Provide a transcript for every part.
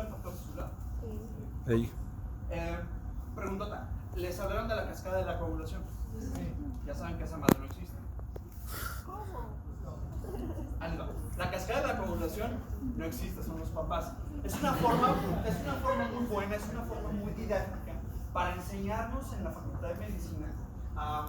el factor tisular? Ahí. Preguntota, ¿les hablaron de la cascada de la coagulación? Sí. Ya saben que esa madre no existe. ¿Cómo? La cascada de la coagulación no existe, son los papás. Es una forma muy buena, es una forma muy didáctica para enseñarnos en la Facultad de Medicina a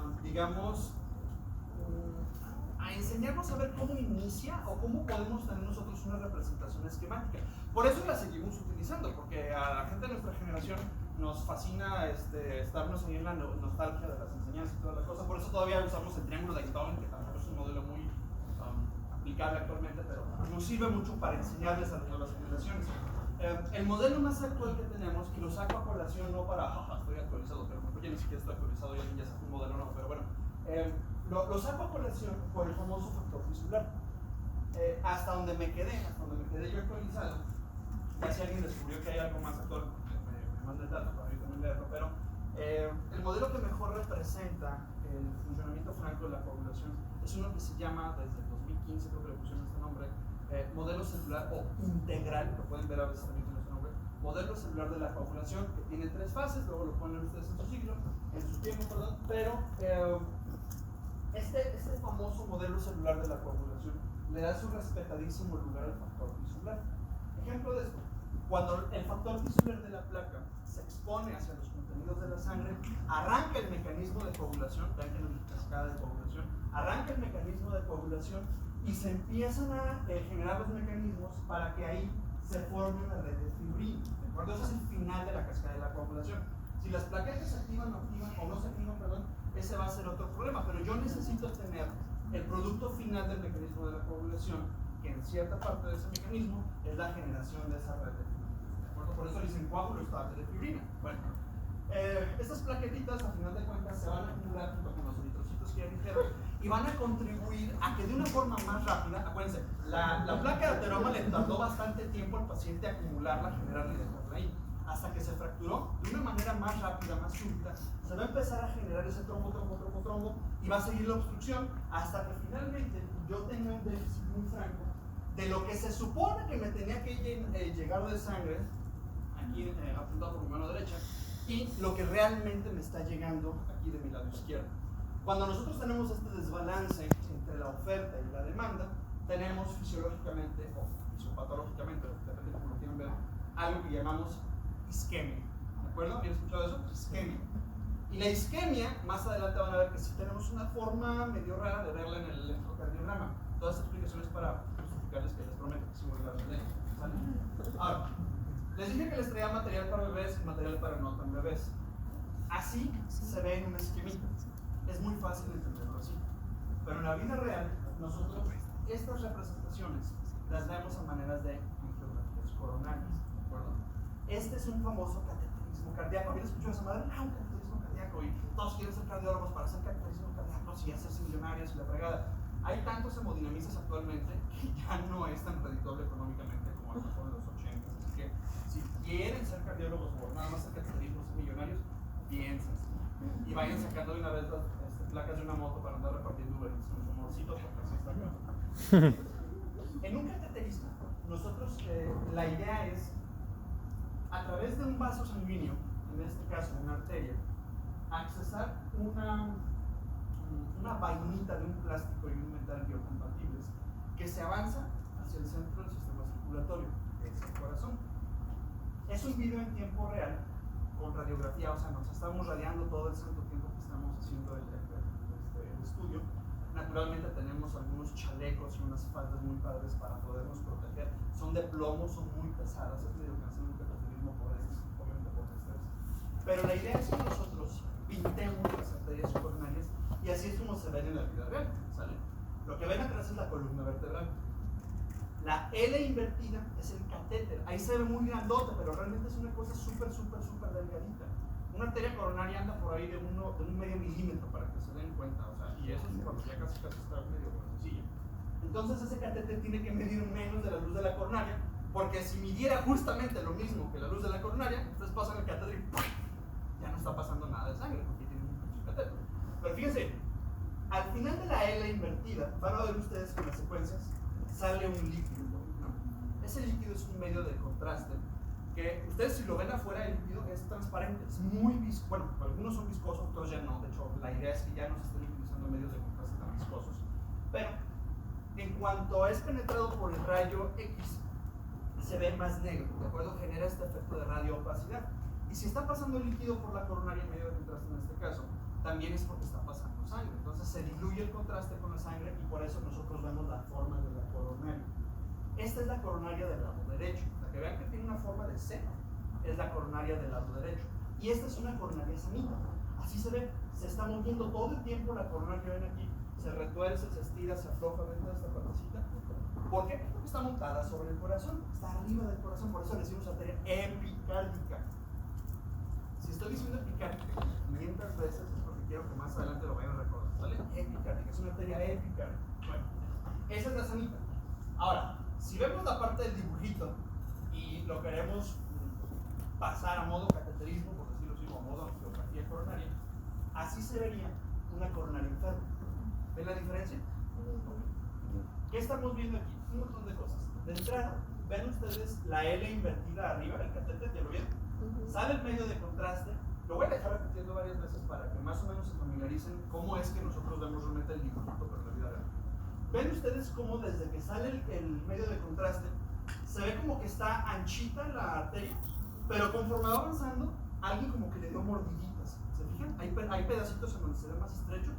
enseñarnos a ver cómo inicia o cómo podemos tener nosotros una representación esquemática. Por eso la seguimos utilizando, porque a la gente de nuestra generación nos fascina estarnos ahí en la nostalgia de las enseñanzas y toda la cosa. Por eso todavía usamos el triángulo de Einthoven, que tampoco es un modelo muy aplicable actualmente, pero nos sirve mucho para enseñarles a las nuevas generaciones. El modelo más actual que tenemos, y lo saco a colación no para, estoy actualizado, pero ya ni siquiera estoy actualizado, ya sacó un modelo nuevo, pero bueno, lo saco a colación por el famoso factor tisular. Hasta donde me quedé yo actualizado, ya si alguien descubrió que hay algo más actual, me manda el dato para yo también leerlo, pero el modelo que mejor representa el funcionamiento franco de la coagulación es uno que se llama, desde el 2015 creo que le pusieron este nombre, modelo celular o integral, lo pueden ver a veces también con este nombre, modelo celular de la coagulación, que tiene 3 fases, luego lo ponen ustedes en su tiempo, pero este famoso modelo celular de la coagulación le da su respetadísimo lugar al factor tisular. Ejemplo de esto, cuando el factor tisular de la placa se expone hacia los contenidos de la sangre, arranca el mecanismo de coagulación, vean que no es cascada de coagulación, arranca el mecanismo de coagulación y se empiezan a generar los mecanismos para que ahí se forme una red de fibrina. ¿De acuerdo? Ese es el final de la cascada de la coagulación. Si las plaquetas se activan o no se activan, ese va a ser otro problema, pero yo necesito tener el producto final del mecanismo de la coagulación, que en cierta parte de ese mecanismo es la generación de esa red de fibrina. ¿De acuerdo? Por eso dicen coágulo estable de fibrina. Bueno, estas plaquetitas, a final de cuentas, se van a acumular junto con los eritrocitos que ya dijeron y van a contribuir a que de una forma más rápida, acuérdense, la placa de ateroma le tardó bastante tiempo al paciente acumularla, generarla y dejarla ahí, hasta que se fracturó de una manera más rápida, más súbita, se va a empezar a generar ese trombo y va a seguir la obstrucción hasta que finalmente yo tenga un déficit muy franco de lo que se supone que me tenía que llegar de sangre, aquí apuntado por mi mano derecha, y lo que realmente me está llegando aquí de mi lado izquierdo. Cuando nosotros tenemos este desbalance entre la oferta y la demanda, tenemos fisiológicamente o fisiopatológicamente, depende de cómo lo quieran ver, algo que llamamos isquemia. ¿De acuerdo? ¿Habían escuchado eso? Isquemia. Y la isquemia, más adelante van a ver que sí tenemos una forma medio rara de verla en el electrocardiograma. Todas estas explicaciones para justificarles que les prometo que sí voy a hablar de ello. Ahora, les dije que les traía material para bebés y material para no tan bebés. Así se ve en una isquemita. Es muy fácil entenderlo así. Pero en la vida real, nosotros estas representaciones las vemos a maneras de angiografías coronarias. ¿De acuerdo? Este es un famoso cateterismo cardíaco. ¿Habían escuchado esa madre? Un cateterismo cardíaco. Y todos quieren ser cardiólogos para hacer cateterismo cardíaco y hacerse millonarios y la fregada. Hay tantos hemodinamistas actualmente que ya no es tan redituable económicamente como a lo mejor en los 80. Así que si quieren ser cardiólogos o nada más ser cateterismos y millonarios, piensen. Y vayan sacando de una vez las placas de una moto para andar repartiendo Uber Eats con su amorcito, porque así está acá. En un cateterismo, nosotros la idea es, a través de un vaso sanguíneo, en este caso una arteria, accesar una vainita de un plástico y un metal biocompatibles que se avanza hacia el centro del sistema circulatorio, que es el corazón. Es un video en tiempo real con radiografía, o sea, nos estamos radiando todo el santo tiempo que estamos haciendo el estudio. Naturalmente tenemos algunos chalecos y unas faldas muy padres para podernos proteger. Son de plomo, son muy pesadas, es medio cansado un cateterismo por estrés, obviamente por estrés. Pero la idea es que nosotros pintemos las arterias coronarias y así es como se ven en la vida real, ¿sale? Lo que ven atrás es la columna vertebral. La L invertida es el catéter. Ahí se ve muy grandote, pero realmente es una cosa súper delgadita. Una arteria coronaria anda por ahí de un medio milímetro para que se den cuenta, o sea, y eso es cuando ya casi está medio sencilla. Entonces ese catéter tiene que medir menos de la luz de la coronaria, porque si midiera justamente lo mismo que la luz de la coronaria, entonces pasan el catéter y ¡pum!, ya no está pasando nada de sangre, porque tiene un pinche catéter. Pero fíjense, al final de la L invertida, van a ver ustedes que en las secuencias sale un líquido, ¿no? Ese líquido es un medio de contraste ustedes si lo ven afuera, el líquido es transparente, es muy viscoso. Bueno, algunos son viscosos, otros ya no. De hecho, la idea es que ya no se estén utilizando medios de contraste tan viscosos. Pero en cuanto es penetrado por el rayo X, se ve más negro, ¿de acuerdo? Genera este efecto de radioopacidad. Y si está pasando el líquido por la coronaria en medio de contraste en este caso, también es porque está pasando sangre. Entonces se diluye el contraste con la sangre y por eso nosotros vemos la forma de la coronaria. Esta es la coronaria del lado derecho. La que vean que tiene una forma de seno es la coronaria del lado derecho. Y esta es una coronaria sanita. Así se ve, se está moviendo todo el tiempo la coronaria, ven aquí, se retuerce, se estira, se afloja, ven toda esta partecita. ¿Por qué? Porque está montada sobre el corazón, está arriba del corazón, por eso le decimos arteria epicárdica. Si estoy diciendo epicárdica 500 veces es porque quiero que más adelante lo vayan a recordar, ¿vale? Epicárdica, es una arteria epicárdica. Bueno, esa es la sanita. Ahora, si vemos la parte del dibujito y lo queremos pasar a modo cateterismo, por decirlo así, o a modo angiografía coronaria, así se vería una coronaria enferma. ¿Ven la diferencia? ¿Qué estamos viendo aquí? Un montón de cosas. De entrada, ven ustedes la L invertida arriba del catéter, ¿ya lo vieron? Sale el medio de contraste. Lo voy a dejar repitiendo varias veces para que más o menos se familiaricen cómo es que nosotros vemos realmente el dibujito, pero en la vida real. Ven ustedes cómo desde que sale el medio de contraste, se ve como que está anchita la arteria, pero conforme va avanzando, alguien como que le dio mordiditas. ¿Se fijan? Hay pedacitos en donde se ve más estrecho.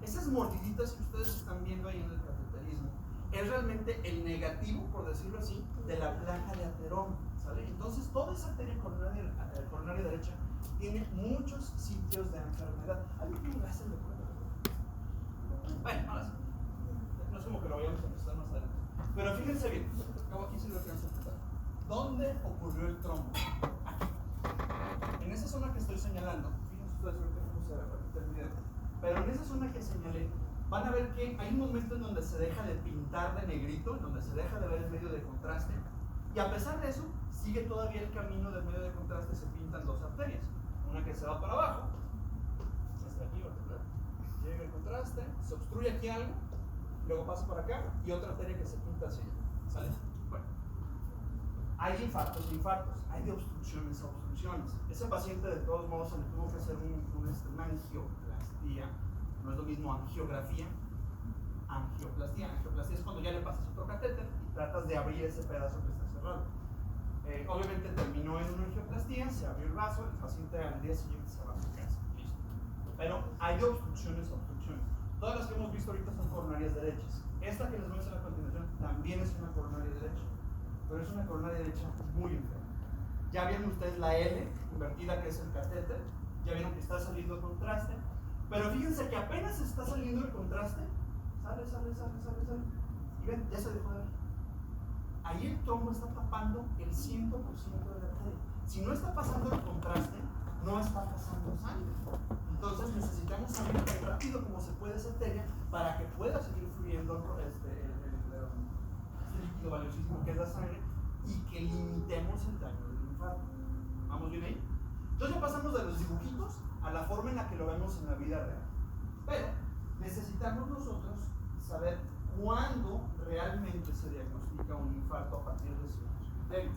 Esas mordiditas que ustedes están viendo ahí en el cateterismo es realmente el negativo, por decirlo así, de la placa de ateroma, ¿sale? Entonces, toda esa arteria coronaria derecha tiene muchos sitios de enfermedad. ¿Alguien tiene gases de cuenta? Bueno, ahora sí. No es como que lo vayamos a empezar más adelante. Pero fíjense bien, acabo aquí sí lo alcanzo a empezar. ¿Dónde ocurrió el trombo? Aquí. En esa zona que estoy señalando, fíjense ustedes ahorita cómo se repite el video, pero en esa zona que señalé, van a ver que hay un momento en donde se deja de pintar de negrito, en donde se deja de ver el medio de contraste, y a pesar de eso, sigue todavía el camino del medio de contraste, se pintan dos arterias, una que se va para abajo, hasta aquí, ¿verdad? Llega el contraste, se obstruye aquí algo, luego pasa para acá, y otra arteria que se pinta así, ¿sale? Bueno, hay infartos e infartos, hay de obstrucciones a obstrucciones. Ese paciente de todos modos se le tuvo que hacer una angioplastía, no es lo mismo angiografía, angioplastía. Angioplastía es cuando ya le pasas otro catéter y tratas de abrir ese pedazo que está cerrado. Obviamente terminó en una angioplastía, se abrió el vaso, el paciente al día siguiente se va a su casa, listo. Pero hay obstrucciones a obstrucciones. Todas las que hemos visto ahorita son coronarias derechas. Esta que les voy a hacer a continuación también es una coronaria derecha, pero es una coronaria derecha muy enferma. Ya vieron ustedes la L invertida, que es el catéter, ya vieron que está saliendo contraste, pero fíjense que apenas está saliendo el contraste, sale, y ven, ya se dejó de ver. Ahí el trombo está tapando el 100% de la arteria. Si no está pasando el contraste, no está pasando sangre. Entonces necesitamos abrir tan rápido como se puede esa arteria para que pueda seguir fluyendo este líquido valiosísimo que es la sangre y que limitemos el daño del infarto. ¿Vamos bien ahí? Entonces ya pasamos de los dibujitos a la forma en la que lo vemos en la vida real. Pero necesitamos nosotros saber cuándo realmente se diagnostica un infarto a partir de ciertos criterios.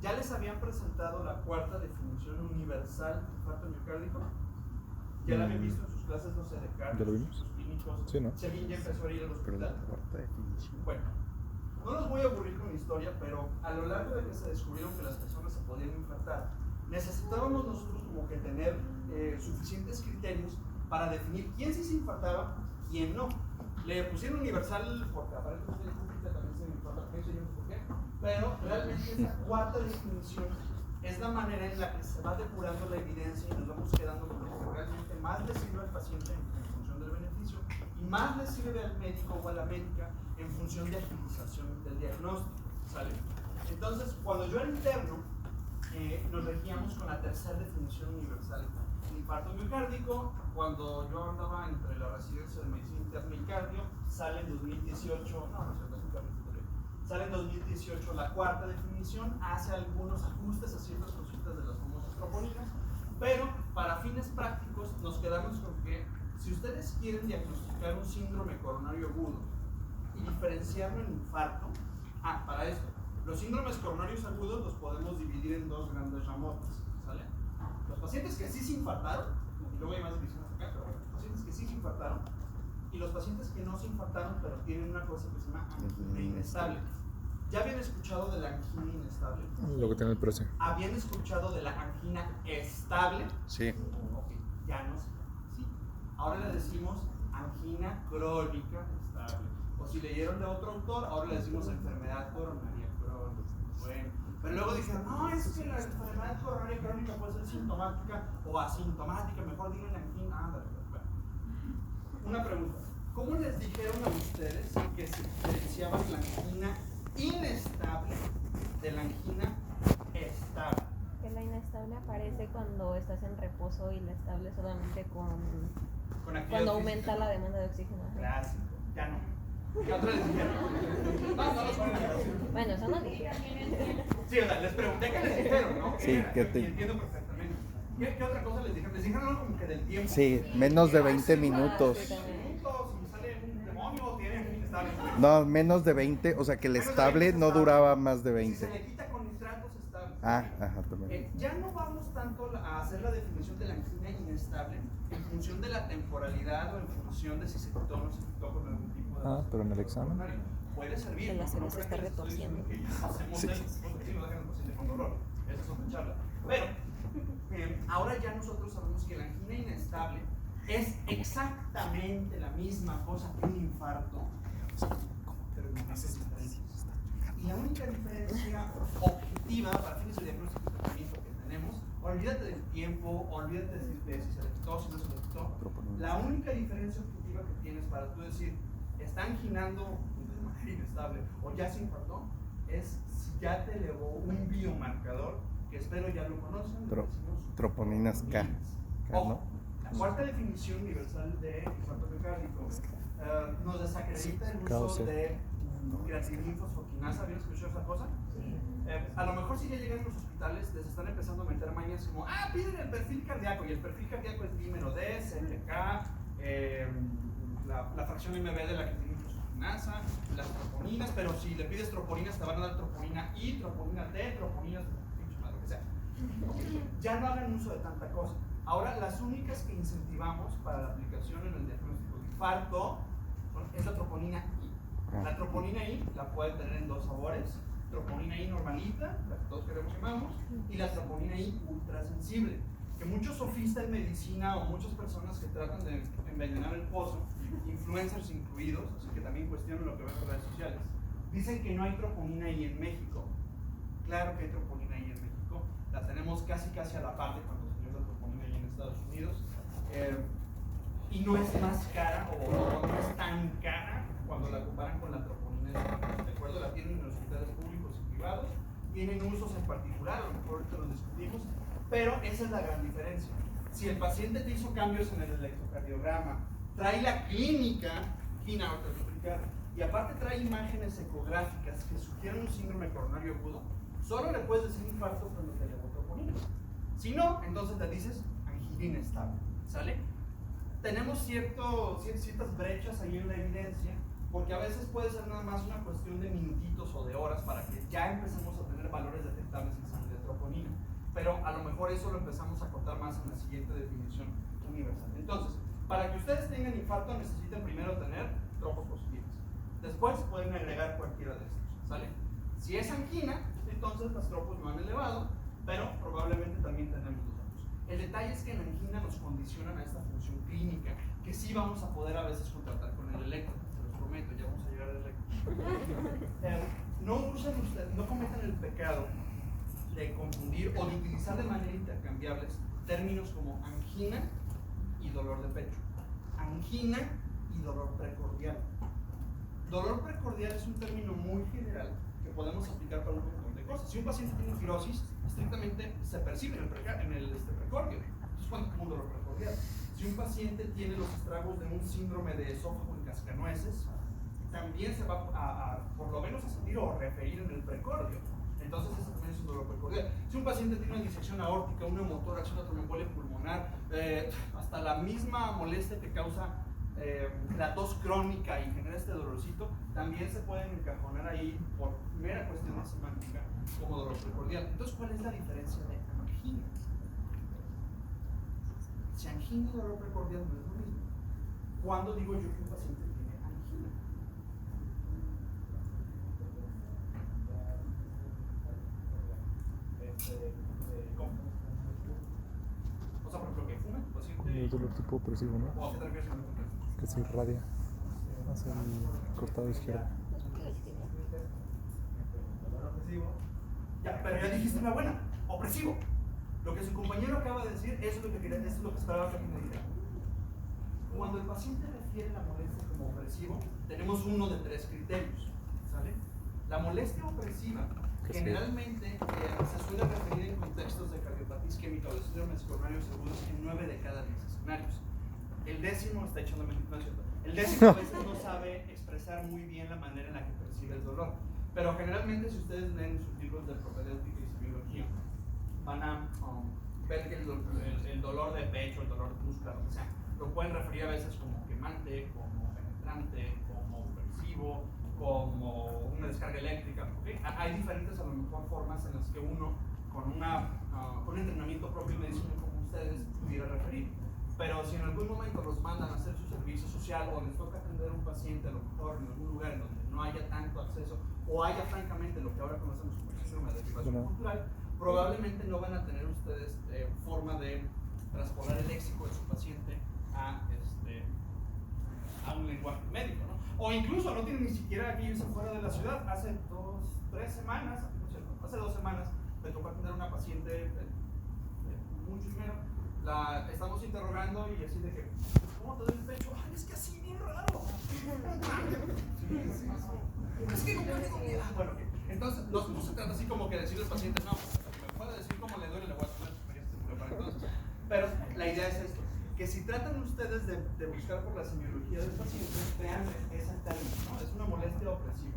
Ya les habían presentado la cuarta definición universal de infarto miocárdico. Ya la habían visto en sus clases, no sé, de cardios, sus clínicos. Sí, ¿no? Si alguien ya empezó a ir al Pero la hospital. cuarta definición. Bueno, no los voy a aburrir con la historia, pero a lo largo de que se descubrieron que las personas se podían infartar, necesitábamos nosotros como que tener suficientes criterios para definir quién sí se infartaba, quién no. Le pusieron universal porque aparentemente el público también se infarta, no sé por qué, pero realmente esa cuarta definición es la manera en la que se va depurando la evidencia y nos vamos quedando con lo que realmente más le sirve al paciente en función del beneficio y más le sirve al médico o a la médica en función de agilización del diagnóstico, ¿sale? Entonces, cuando yo era interno, nos regíamos con la tercera definición universal. El infarto miocárdico, cuando yo andaba entre la residencia de medicina interna y cardio, sale en 2018, sale en 2018 la cuarta definición, hace algunos ajustes a ciertas cositas de las famosas troponinas, pero para fines prácticos nos quedamos con que si ustedes quieren diagnosticar un síndrome coronario agudo y diferenciarlo en infarto, para esto, Los síndromes coronarios agudos los podemos dividir en dos grandes ramotas, ¿sale? Los pacientes que sí se infartaron, y luego hay más divisiones acá, pero bueno, los pacientes que sí se infartaron, y los pacientes que no se infartaron, pero tienen una cosa que se llama angina inestable. ¿Ya habían escuchado de la angina inestable? Lo que tiene el precio. ¿Habían escuchado de la angina estable? Sí. Ok, ya no sé. Sí. Ahora le decimos angina crónica estable. O si leyeron de otro autor, ahora le decimos enfermedad coronaria crónica. Bueno, pero luego dijeron, no, es que la enfermedad coronaria crónica puede ser sintomática o asintomática, mejor digan angina. Ándale, bueno. Una pregunta. ¿Cómo les dijeron a ustedes que se diferenciaba la angina inestable de la angina estable? Que la inestable aparece cuando estás en reposo y la estable solamente cuando aumenta la demanda de oxígeno. Clásico, ya no. ¿Qué otra les dijeron? No los ponen a decir. Bueno, eso no dije. Sí, o sea, les pregunté qué les dijeron, ¿no? Sí, Y entiendo perfectamente. ¿Qué otra cosa les dijeron? Les dijeron algo como que del tiempo. Sí, menos de 20 minutos. Si sale un demonio, tiene angina inestable. No, menos de 20, o sea que el estable no duraba más de Si se 20. le quita con nitratos estables. Ah, ajá, también. Ya no vamos tanto a hacer la definición de la angina inestable en función de la temporalidad o en función de si se quitó o no se quitó con algún tipo de... Pero en el examen. Puede servir. Que la ¿no? cerveza No está crean que les estoy retorciendo. diciendo que hacemos Sí. eso, porque si no dejan al paciente con dolor. Esa es otra charla. Pero ahora ya nosotros sabemos que la angina inestable es exactamente la misma cosa que un infarto, pero en meses diferentes. Y la única diferencia objetiva para fines de diagnóstico y tratamiento que tenemos, olvídate del tiempo, olvídate de si se le quitó, si no se le quitó. La única diferencia objetiva que tienes para tú decir, está anginando de manera inestable o ya se infartó, es si ya te elevó un biomarcador, que espero ya lo conocen, Troponinas K. Ojo, la cuarta definición universal de infarto miocárdico nos desacredita el uso de creatininfosfoquinasa. ¿Habían escuchado esa cosa? A lo mejor si ya llegan a los hospitales les están empezando a meter mañas como piden el perfil cardíaco, y el perfil cardíaco es dímero D, CLK, la fracción MB de la creatininfosfoquinasa, las troponinas, pero si le pides troponinas te van a dar troponina I, troponina T, troponinas, lo que sea. Ya no hagan uso de tanta cosa. Ahora, las únicas que incentivamos para la aplicación en el diagnóstico de infarto es la troponina I. La troponina I la pueden tener en dos sabores: troponina I normalita, la que todos queremos y amamos, y la troponina I ultrasensible, que muchos sofistas en medicina o muchas personas que tratan de envenenar el pozo, influencers incluidos, así que también cuestionan lo que ven en redes sociales, dicen que no hay troponina I en México. Claro que hay troponina I en México, la tenemos casi a la par de cuando salió la troponina I en Estados Unidos, y no es más cara o no es tan cara cuando la comparan con la troponina I, ¿de acuerdo? La tienen en los hospitales públicos y privados, tienen usos en particular, a lo mejor ahorita los discutimos, pero esa es la gran diferencia. Si el paciente te hizo cambios en el electrocardiograma, trae la clínica, y aparte trae imágenes ecográficas que sugieren un síndrome coronario agudo, solo le puedes decir infarto cuando te elevó troponina. Si no, entonces le dices angina inestable, ¿sale? Tenemos ciertas brechas ahí en la evidencia, porque a veces puede ser nada más una cuestión de minutitos o de horas para que ya empecemos a tener valores detectables en sangre de troponina, pero a lo mejor eso lo empezamos a contar más en la siguiente definición universal. Entonces, para que ustedes tengan infarto necesitan primero tener tropos positivos. Después pueden agregar cualquiera de estos, ¿sale? Si es angina, entonces los tropos no han elevado, pero probablemente también tenemos los otros. El detalle es que en angina nos condicionan a esta función clínica, que sí vamos a poder a veces contratar con el electro, se los prometo, ya vamos a llegar al electro. No cometan el pecado de confundir o de utilizar de manera intercambiable términos como angina y dolor de pecho. Angina y dolor precordial. Dolor precordial es un término muy general que podemos aplicar para un montón de cosas. Si un paciente tiene fibrosis, estrictamente se percibe en el precordio. Entonces, cuando como un dolor precordial. Si un paciente tiene los estragos de un síndrome de esófago en cascanueces, también se va por lo menos a sentir o referir en el precordio. Entonces, ese también es un dolor precordial. Si un paciente tiene una disección aórtica, una motórax, una tromboembolia pulmonar, hasta la misma molestia que causa la tos crónica y genera este dolorcito, también se pueden encajonar ahí por mera cuestión de semántica como dolor precordial. Entonces, ¿cuál es la diferencia de angina? Si angina y dolor precordial no es lo mismo. ¿Cuándo digo yo que un paciente tiene angina? ¿Cómo? O sea, por ejemplo, que fume, paciente. El dolor tipo opresivo, ¿no? ¿O a qué te refieres con el contexto? Que se irradia hacia el costado izquierdo. Ya, pero ya dijiste una buena, opresivo. Lo que su compañero acaba de decir, eso es lo que quería, eso es lo que esperaba que me dijera. Cuando el paciente refiere la molestia como opresivo, tenemos uno de 3 criterios, ¿sale? La molestia opresiva generalmente se suele referir en contextos de cardiopatía isquémica o de síndromes coronarios agudos en 9 de cada 10 escenarios. El 10º está echando mentira, no es cierto. El 10º a veces no sabe expresar muy bien la manera en la que percibe el dolor. Pero generalmente, si ustedes leen sus libros de propedéutica y semiología, van a ver que el dolor de pecho, el dolor muscular, o sea, lo pueden referir a veces como quemante, como penetrante, como opresivo, como una descarga eléctrica. ¿Okay? Hay diferentes, a lo mejor, formas en las que uno, con un entrenamiento propio en medicina como ustedes, pudiera referir. Pero si en algún momento los mandan a hacer su servicio social o les toca atender a un paciente, a lo mejor en algún lugar en donde no haya tanto acceso o haya francamente lo que ahora conocemos como el síndrome de deprivación cultural, probablemente no van a tener ustedes forma de transportar el léxico de su paciente a un lenguaje médico, ¿no? O incluso no tienen ni siquiera que irse fuera de la ciudad. Hace 2 semanas, hace 2 semanas me tocó atender a una paciente muy primero. La estamos interrogando y así de que, ¿cómo te doy el pecho? Ay, es que así bien raro. Es que no tengo ni idea. Bueno, entonces no se trata así como que decirle al paciente, no, me puede decir cómo le duele, le voy a poner para entonces. Pero la idea es esto, que si tratan ustedes de buscar por la semiología del paciente, vean esa término, ¿no? Es una molestia opresiva.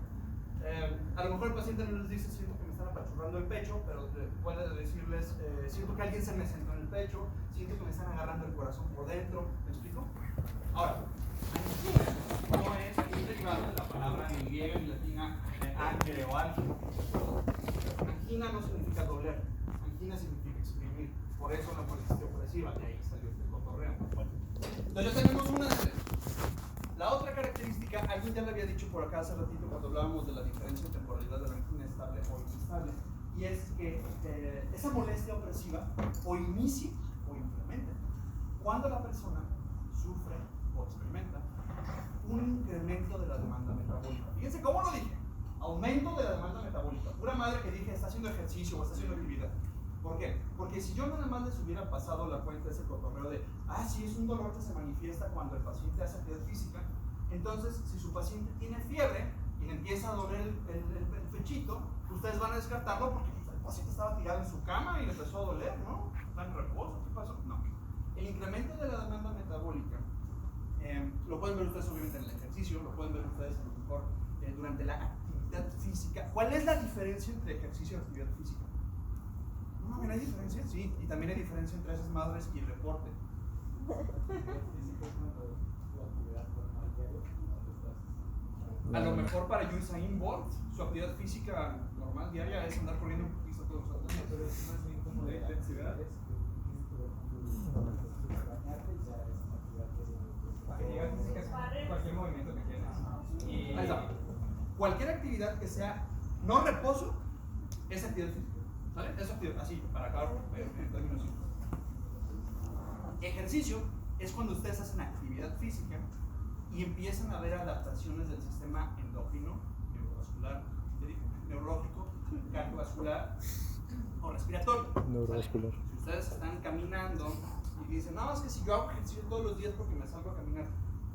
A lo mejor el paciente no les dice, siento que me están apachurrando el pecho, pero puede decirles, siento que alguien se me sentó en el pecho, siento que me están agarrando el corazón por dentro. ¿Me explico? Ahora, angina no es un derivado de la palabra ni griega ni latina angere o álgida. Angina no significa doler, angina significa exprimir. Por eso la molestia opresiva, de ahí salió este cotorreo. Bueno, entonces ya tenemos una de 3. La otra característica, alguien ya lo había dicho por acá hace ratito cuando hablábamos de la diferencia en temporalidad de la angina estable o inestable, y es que esa molestia opresiva o inicia o implementa cuando la persona sufre o experimenta un incremento de la demanda metabólica. Fíjense cómo lo dije, aumento de la demanda metabólica. Pura madre que dije está haciendo ejercicio o está haciendo actividad. ¿Por qué? Porque si yo nada más les hubiera pasado la cuenta de ese cotorreo de, sí, es un dolor que se manifiesta cuando el paciente hace actividad física, entonces si su paciente tiene fiebre y le empieza a doler el pechito, ustedes van a descartarlo porque el paciente estaba tirado en su cama y le empezó a doler, ¿no? Está en reposo, ¿qué pasó? No. El incremento de la demanda metabólica lo pueden ver ustedes obviamente en el ejercicio, lo pueden ver ustedes a lo mejor durante la actividad física. ¿Cuál es la diferencia entre ejercicio y actividad física? No, ¿hay diferencia? Sí, y también hay diferencia entre esas madres y el deporte. A lo mejor para Usain Bolt, su actividad física normal diaria es andar corriendo un piso todos los días, pero es más bien como de intensidad. Cualquier movimiento que quieras. Ahí está. Cualquier actividad que sea no reposo es actividad física. ¿Vale? Eso así, para acabar en términos simples. Ejercicio es cuando ustedes hacen actividad física y empiezan a ver adaptaciones del sistema endocrino, neurovascular, neurológico, cardiovascular o respiratorio. Neurovascular. ¿Vale? Si ustedes están caminando y dicen, no, es que si yo hago ejercicio todos los días porque me salgo a caminar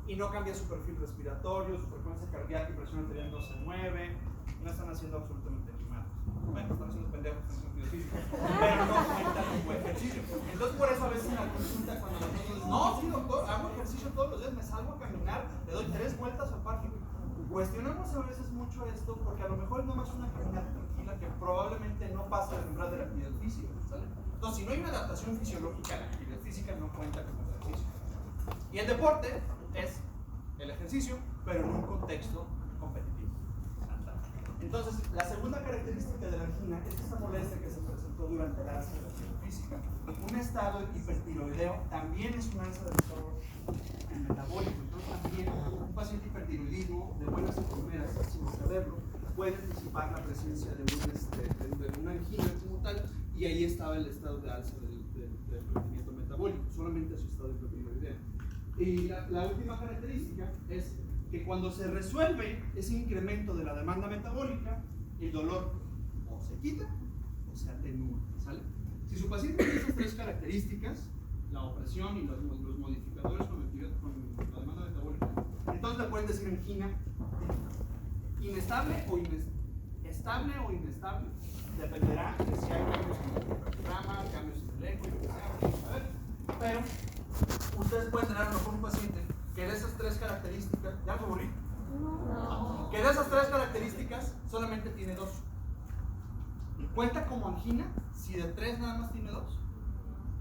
y no cambia su perfil respiratorio, su frecuencia cardíaca y presión arterial no se mueve, no están haciendo absolutamente nada. Bueno, están haciendo pendejos en sentido físico, pero no cuenta como ejercicio. Entonces, por eso a veces en la consulta, cuando los niños dicen, no, sí, doctor, hago ejercicio todos los días, me salgo a caminar, le doy 3 vueltas al parque. Cuestionamos a veces mucho esto porque a lo mejor es nomás una caminata tranquila que probablemente no pasa del umbral de la actividad física, ¿sale? Entonces, si no hay una adaptación fisiológica, la actividad física no cuenta como ejercicio. Y el deporte es el ejercicio, pero en un contexto competitivo. Entonces, la segunda característica de la angina es esta molestia que se presentó durante la alza de la actividad física. Un estado hipertiroideo también es un alza del estado metabólico. Entonces, también un paciente hipertiroidismo de buenas enfermeras, sin saberlo, puede anticipar la presencia de una angina como tal, y ahí estaba el estado de alza del rendimiento metabólico, solamente su estado hipertiroideo. Y la última característica es que cuando se resuelve ese incremento de la demanda metabólica, el dolor o se quita o se atenúa, ¿sale? Si su paciente tiene esas tres características, la opresión y los modificadores con la demanda metabólica, entonces le pueden decir angina inestable o estable o inestable, dependerá de si hay cambios en el electrocardiograma, cambios en el eco, lo que sea, vamos a ver. Pero ustedes pueden tener a lo mejor un paciente que de esas tres características, ¿ya me aburrí? No. Que de esas tres características solamente tiene dos. ¿Y cuenta como angina si de tres nada más tiene dos?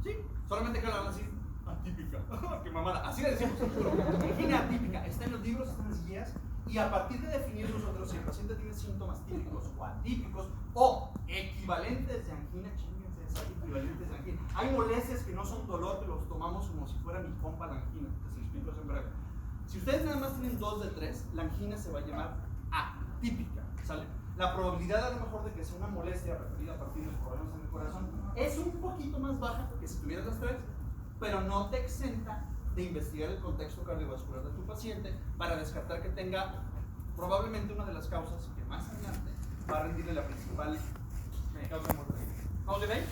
Sí, solamente que lo van a decir atípica. ¡Qué mamada! Así le decimos. Angina atípica. Está en los libros, está en las guías. Y a partir de definir nosotros si el paciente tiene síntomas típicos o atípicos o equivalentes de angina, chinguense, equivalentes de angina. Hay molestias que no son dolor, que los tomamos como si fuera mi compa la angina. Les explico eso en breve. Si ustedes nada más tienen 2 de 3, la angina se va a llamar atípica, ¿sale? La probabilidad a lo mejor de que sea una molestia referida a partir de problemas en el corazón es un poquito más baja que si tuvieras las 3, pero no te exenta de investigar el contexto cardiovascular de tu paciente para descartar que tenga probablemente una de las causas que más adelante va a rendirle la principal causa de mortalidad. ¿Vamos bien ahí?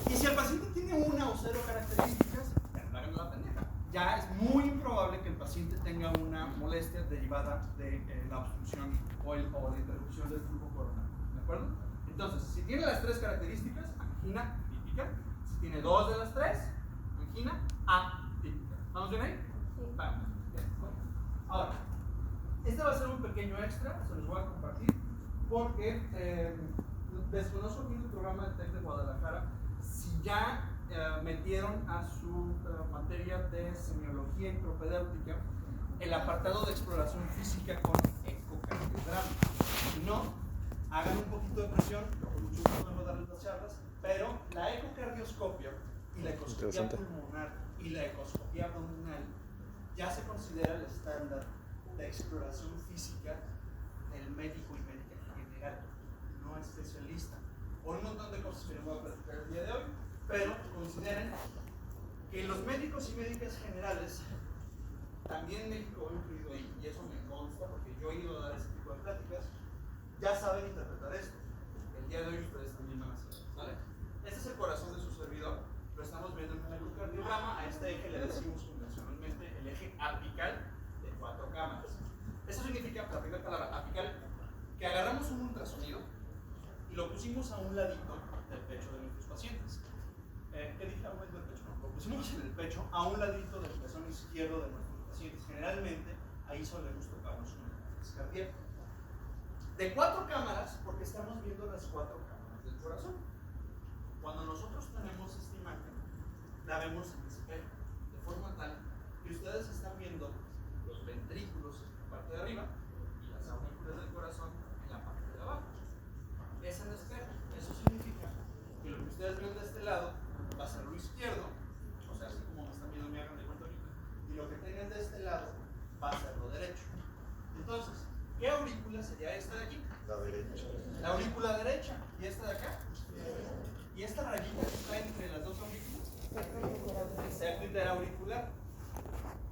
Y si el paciente tiene una o 0 características, ya no hagan la pendeja. Ya es muy improbable que el paciente tenga una molestia derivada de la obstrucción o la interrupción del flujo coronario. ¿De acuerdo? Entonces, si tiene las 3 características, angina típica. Si tiene 2 de las 3, angina atípica. ¿Vamos bien ahí? Sí. Vamos. Bien. Ahora, este va a ser un pequeño extra, se los voy a compartir, porque desconozco aquí en el programa de TEC de Guadalajara si ya metieron a su materia de semiología y propedéutica el apartado de exploración física con ecocardiograma. Si no, hagan un poquito de presión, con mucho gusto vamos a darles las charlas, pero la ecocardioscopia y la ecoscopia pulmonar y la ecoscopia abdominal ya se considera el estándar de exploración física del médico y médica general, no especialista. Por un montón de cosas que les voy a platicar el día de hoy, pero consideren que los médicos y médicas generales, también México incluido ahí, y eso me consta porque yo he ido a dar ese tipo de pláticas, ya saben interpretar esto. El día de hoy ustedes también van a hacer, ¿vale? Este es el corazón de su servidor, lo estamos viendo en un ecocardiograma. A este eje le decimos convencionalmente el eje apical de 4 cámaras. Eso significa, la primera palabra, apical, que agarramos un ultrasonido y lo pusimos a un ladito del pecho de nuestros pacientes. ¿Qué dije? ¿A un ladito del pecho? No, lo pusimos en el pecho a un ladito del pezón izquierdo de nuestros pacientes. Generalmente, ahí solemos tocarnos una matriz cardíaca. De 4 cámaras, porque estamos viendo las 4 cámaras del corazón. Cuando nosotros tenemos esta imagen, la vemos en espejo, de forma tal que ustedes están viendo los ventrículos en la parte de arriba y las aurículas del corazón en la parte de abajo. Es en espejo. Eso significa que lo que ustedes ven de este lado va a ser lo izquierdo, o sea, así como me están viendo, me hagan de cuenta ahorita, y lo que tengan de este lado va a ser lo derecho. Entonces, ¿qué aurícula sería esta de aquí? La derecha. La aurícula derecha. ¿Y esta de acá? ¿Y esta rayita que está entre las dos aurículas? El septo interauricular.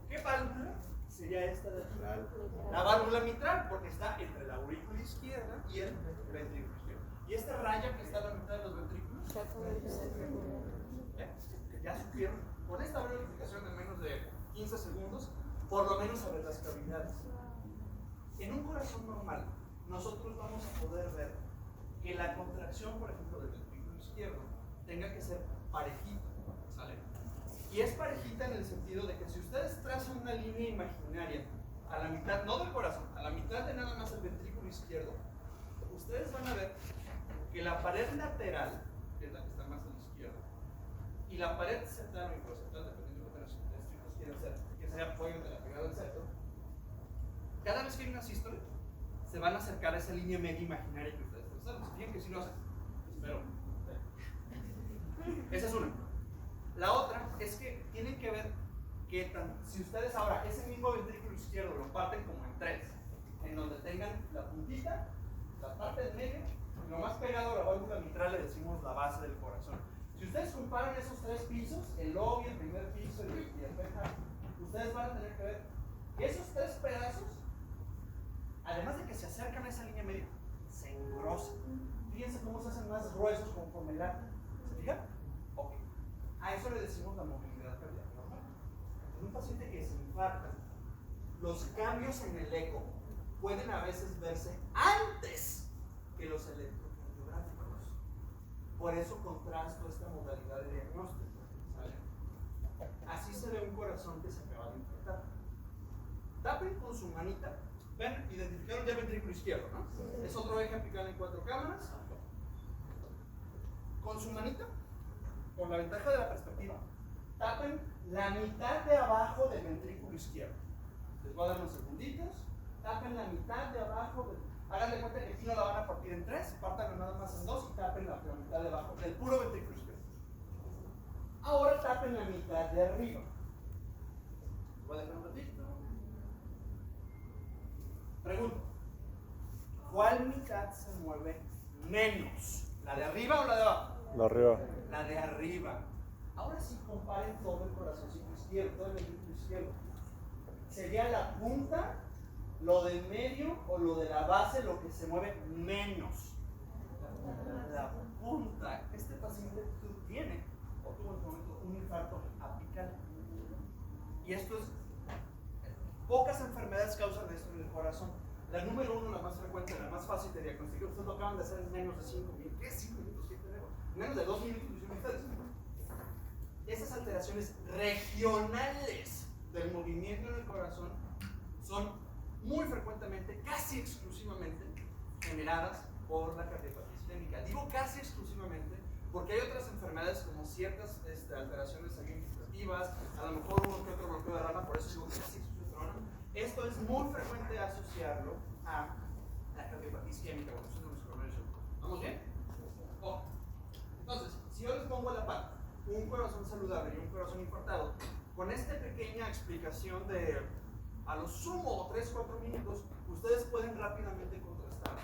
¿Qué válvula sería esta de aquí? La válvula mitral, porque está entre la aurícula izquierda y el ventrículo izquierdo. ¿Y esta raya que está a la mitad de los ventrículos? Ya supieron, con esta breve explicación de menos de 15 segundos, por lo menos sobre las cavidades. En un corazón normal, nosotros vamos a poder ver que la contracción, por ejemplo, del ventrículo izquierdo tenga que ser parejita, ¿sale? Y es parejita en el sentido de que si ustedes trazan una línea imaginaria a la mitad, no del corazón, a la mitad de nada más el ventrículo izquierdo, ustedes van a ver que la pared lateral, que es la que está más a la izquierda, y la pared central o introcentral, dependiendo de lo que los estrictos quieran hacer, que sea apoyo de la pegada del septo, cada vez que hay una sístole, se van a acercar a esa línea media imaginaria que ustedes trazaron. ¿Se fijan que sí lo hacen? Espero. Esa es una. La otra es que tienen que ver que si ustedes ahora ese mismo ventrículo izquierdo lo parten como en tres, en donde tengan la puntita, la parte del medio, y lo más pegado a la válvula mitral le decimos la base del corazón. Si ustedes comparan esos tres pisos, el lobby, el primer piso y el penthouse, ustedes van a tener que ver que esos tres pedazos, además de que se acercan a esa línea media, se engrosan. Fíjense cómo se hacen más gruesos conforme el arco. ¿Se fijan? Ok. A eso le decimos la movilidad cardíaca normal. En un paciente que se infarta, los cambios en el eco pueden a veces verse antes que los electrocardiográficos. Por eso contrasto esta modalidad de diagnóstico. ¿Sale? Así se ve un corazón que se acaba de infartar. Tapen con su manita. Ven, identificaron ya el ventrículo izquierdo, ¿no? Es otro eje aplicado en 4 cámaras. Con su manita, con la ventaja de la perspectiva, tapen la mitad de abajo del ventrículo izquierdo. Les voy a dar unos segunditos. Tapen la mitad de abajo. Hagan de cuenta que aquí no la van a partir en 3, partan nada más en 2 y tapen la mitad de abajo del puro ventrículo izquierdo. Ahora tapen la mitad de arriba. Voy a dejar un ratito. Pregunto, ¿cuál mitad se mueve menos? ¿La de arriba o la de abajo? La arriba. La de arriba. Ahora sí comparen todo el corazoncito izquierdo, todo el ventrículo izquierdo. ¿Sería la punta, lo del medio o lo de la base lo que se mueve menos? La punta. Este paciente tiene o tuvo en su momento un infarto apical. Y esto es, pocas enfermedades causan esto en el corazón. La número 1, la más frecuente, la más fácil de diagnosticar, ustedes lo acaban de hacer en menos de 5 minutos. ¿Qué 5 minutos? ¿Qué tenemos? Menos de 2 minutos hicieron ustedes. Esas alteraciones regionales del movimiento en el corazón son muy frecuentemente, casi exclusivamente, generadas por la cardiopatía isquémica. Digo casi exclusivamente porque hay otras enfermedades como ciertas alteraciones administrativas, a lo mejor uno que otro bloqueo de rama, por eso digo casi exclusivamente. Esto es muy frecuente asociarlo a la cardiopatía isquémica, cuando son los coronarios. ¿Vamos bien? Oh. Entonces, si yo les pongo a la par un corazón saludable y un corazón infartado, con esta pequeña explicación de a lo sumo 3-4 minutos, ustedes pueden rápidamente contrastar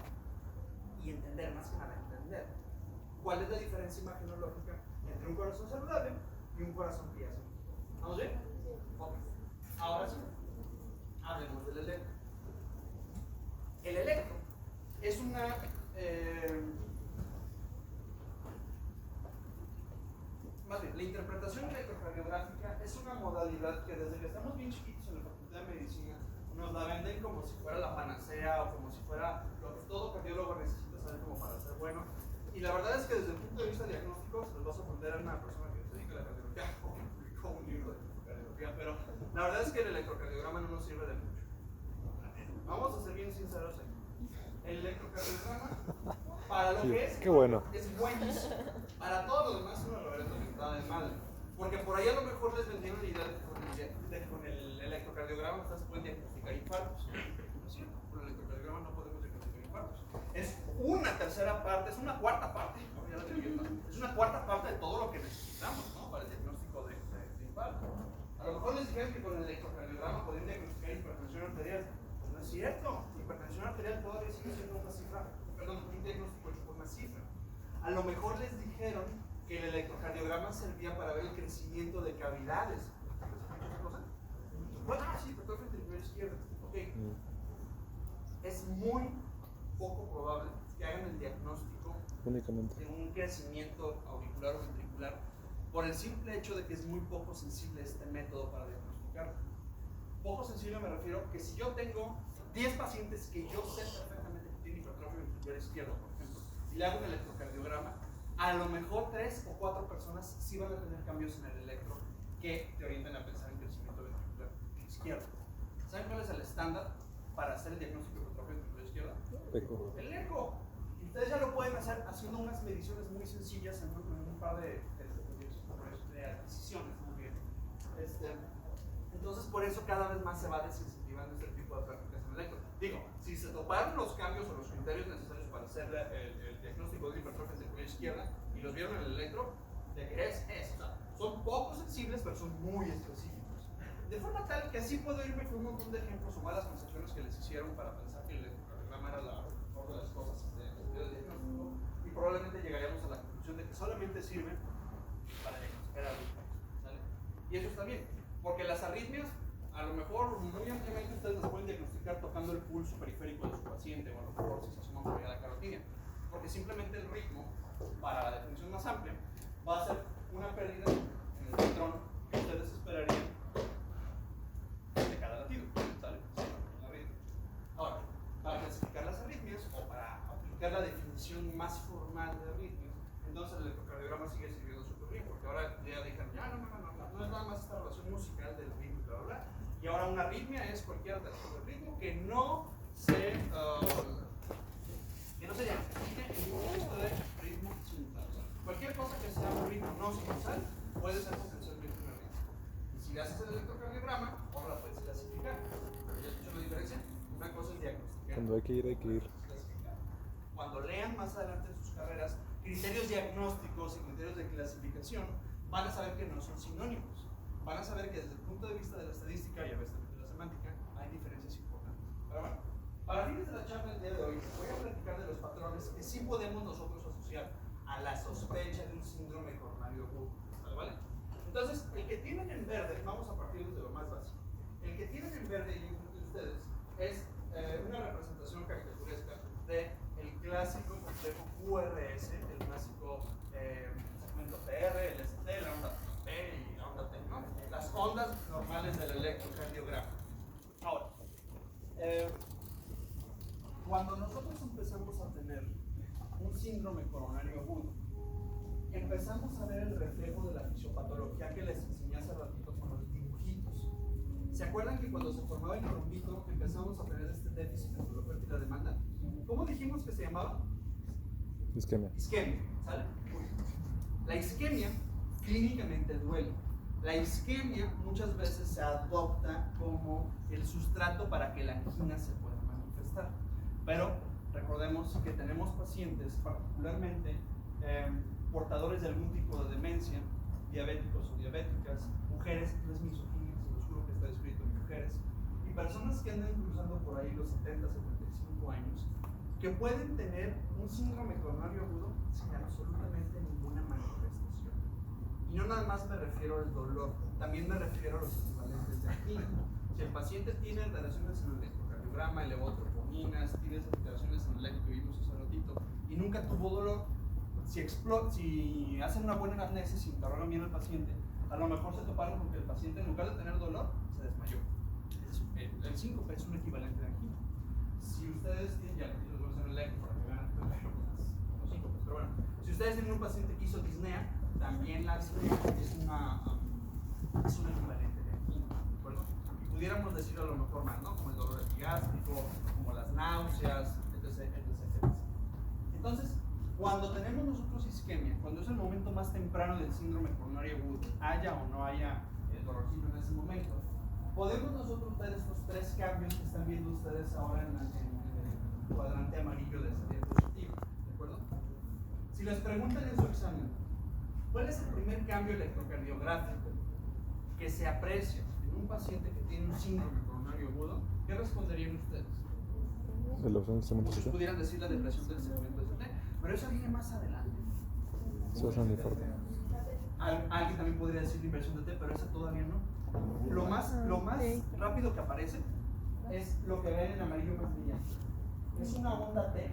y entender, más que nada entender, cuál es la diferencia imagenológica entre un corazón saludable y un corazón que ya se murió. ¿Vamos bien? Ok. Ahora sí, hablemos del electro. El electro es una más bien, la interpretación electrocardiográfica es una modalidad que desde que estamos bien chiquitos en la Facultad de Medicina nos la venden como si fuera la panacea o como si fuera lo que todo cardiólogo necesita saber como para ser bueno. Y la verdad es que desde el punto de vista diagnóstico se los vas a aprender a una persona que se dedica a la cardiología o que publicó un libro de cardiología, pero la verdad es que el electrocardiograma no nos sirve de mucho. Vamos a ser bien sinceros aquí. El electrocardiograma, para lo que es, qué bueno. Es buenísimo. Para todo lo demás es una reverenda mentada de madre. Porque por ahí a lo mejor les vendieron la idea de que con el electrocardiograma ustedes pueden diagnosticar infartos. No es cierto, con el electrocardiograma no podemos diagnosticar infartos. Es una tercera parte, es una cuarta parte, ¿no? Ya lo estoy viendo. Es una cuarta parte de todo lo que necesitamos, ¿no? Para el diagnóstico de infarto. A lo mejor les dijeron que con el electrocardiograma podían diagnosticar hipertensión arterial. Pues no es cierto. Hipertensión arterial todavía sigue siendo una cifra, perdón, un diagnóstico hecho por una cifra. A lo mejor les dijeron que el electrocardiograma servía para ver el crecimiento de cavidades. ¿Les explico esa cosa? Bueno, sí, hipertrofia ventricular izquierda. Ok. Es muy poco probable que hagan el diagnóstico Únicamente de un crecimiento auricular o ventricular por el simple hecho de que es muy poco sensible este método para diagnosticarlo. Poco sensible me refiero que si yo tengo 10 pacientes que yo sé perfectamente que tienen hipertrofia ventricular izquierda, por ejemplo, y le hago un electrocardiograma, a lo mejor 3 o 4 personas sí van a tener cambios en el electro que te orientan a pensar en crecimiento ventricular izquierdo. ¿Saben cuál es el estándar para hacer el diagnóstico de hipertrofia ventricular izquierda? eco. El eco. Y ustedes ya lo pueden hacer haciendo unas mediciones muy sencillas en un par de adquisiciones. Muy bien. Entonces, por eso cada vez más se va desincentivando este tipo de prácticas en el electro. Digo, si se toparon los cambios o los criterios necesarios para hacer el diagnóstico de hipertrofia ventricular izquierda y los vieron en el electro, de que es eso. O sea, son poco sensibles, pero son muy específicos. De forma tal que así puedo irme con un montón de ejemplos o malas concepciones que les hicieron para pensar que el electrocardiograma era la mejor de las cosas en el sentido del diagnóstico, y probablemente llegaríamos a la conclusión de que solamente sirve para diagnosticar arritmias, ¿sale? Y eso está bien, porque las arritmias, a lo mejor muy ampliamente ustedes las pueden diagnosticar tocando el pulso periférico de su paciente, o a lo mejor si se asoman por allá la carotidia, porque simplemente el ritmo, para la definición más amplia, va a ser una pérdida en el patrón que ustedes esperarían de cada latido, ¿sale? Ahora, para clasificar las arritmias o para aplicar la definición más formal de arritmias, entonces el electrocardiograma sigue sirviendo súper bien, porque ahora ya dijeron, ya no es nada más esta relación musical del ritmo, bla, bla, bla. Y ahora una arritmia es cualquier alteración del ritmo que no se diagnostique en ningún tipo de ritmo simultáneo. Cualquier cosa que sea un ritmo no sinusal puede ser potencialmente una arritmia. Y si le haces el electrocardiograma, ahora la puedes clasificar. ¿Ya has dicho la diferencia? Una cosa es diagnosticar. Cuando hay que ir, hay que ir. Cuando lean más adelante en sus carreras criterios diagnósticos y criterios de clasificación, van a saber que no son sinónimos. Van a saber que desde el punto de vista de la estadística y a veces de la semántica hay diferencias importantes. Pero bueno, para fines de la charla del día de hoy, voy a platicar de los patrones que sí podemos nosotros asociar a la sospecha de un síndrome coronario agudo. ¿Vale? Entonces, el que tienen en verde, vamos a partir desde lo más básico. El que tienen en verde y enfrente de ustedes es una representación caricaturesca del clásico complejo QRS, el clásico segmento PR, el ST, la onda P y la onda T, ¿no? Las ondas normales del electrocardiograma. Ahora, cuando nosotros empezamos a tener un síndrome coronario agudo, empezamos a ver el reflejo de la fisiopatología que les enseñé hace ratito con los dibujitos. ¿Se acuerdan que cuando se formaba el trombito empezamos a tener este déficit entre la oferta y la demanda? ¿Cómo dijimos que se llamaba? Isquemia. Isquemia, ¿sale? La isquemia clínicamente duele. La isquemia muchas veces se adopta como el sustrato para que la angina se pueda manifestar. Pero recordemos que tenemos pacientes, particularmente portadores de algún tipo de demencia, diabéticos o diabéticas, mujeres, no es misoginia, se los juro que está escrito en mujeres, y personas que andan cruzando por ahí los 70, 75 años, que pueden tener un síndrome coronario agudo sin absolutamente ninguna manifestación. Y no nada más me refiero al dolor, también me refiero a los equivalentes de angina. Si el paciente tiene alteraciones en el electrocardiograma, elevotroponinas, tiene esas alteraciones en el electro que vimos hace ratito, y nunca tuvo dolor, si hacen una buena anamnesis y interrogan bien al paciente, a lo mejor se toparon con que el paciente en lugar de tener dolor, se desmayó. El síncope es un equivalente de angina. Si ustedes tienen, ya les voy a hacer el electro para que vean los síncopes, pero bueno, si ustedes tienen un paciente que hizo disnea, también la disnea es un equivalente de angina, ¿de acuerdo? Y pudiéramos decirlo a lo mejor más, ¿no? Como el dolor epigástrico, como las náuseas, etc. Entonces, cuando tenemos nosotros isquemia, cuando es el momento más temprano del síndrome coronario agudo, haya o no haya el dolorcito en ese momento, podemos nosotros ver estos tres cambios que están viendo ustedes ahora en el cuadrante amarillo de esa diapositiva, ¿de acuerdo? Si les preguntan en su examen, ¿cuál es el primer cambio electrocardiográfico que se aprecia en un paciente que tiene un síndrome coronario agudo? ¿Qué responderían ustedes? Muchos pudieran decir la depresión del segmento ST, pero eso viene más adelante. Eso es muy fuerte. Alguien también podría decir la inversión de T, pero esa todavía no. Lo más rápido que aparece es lo que ven en amarillo más brillante. Es una onda T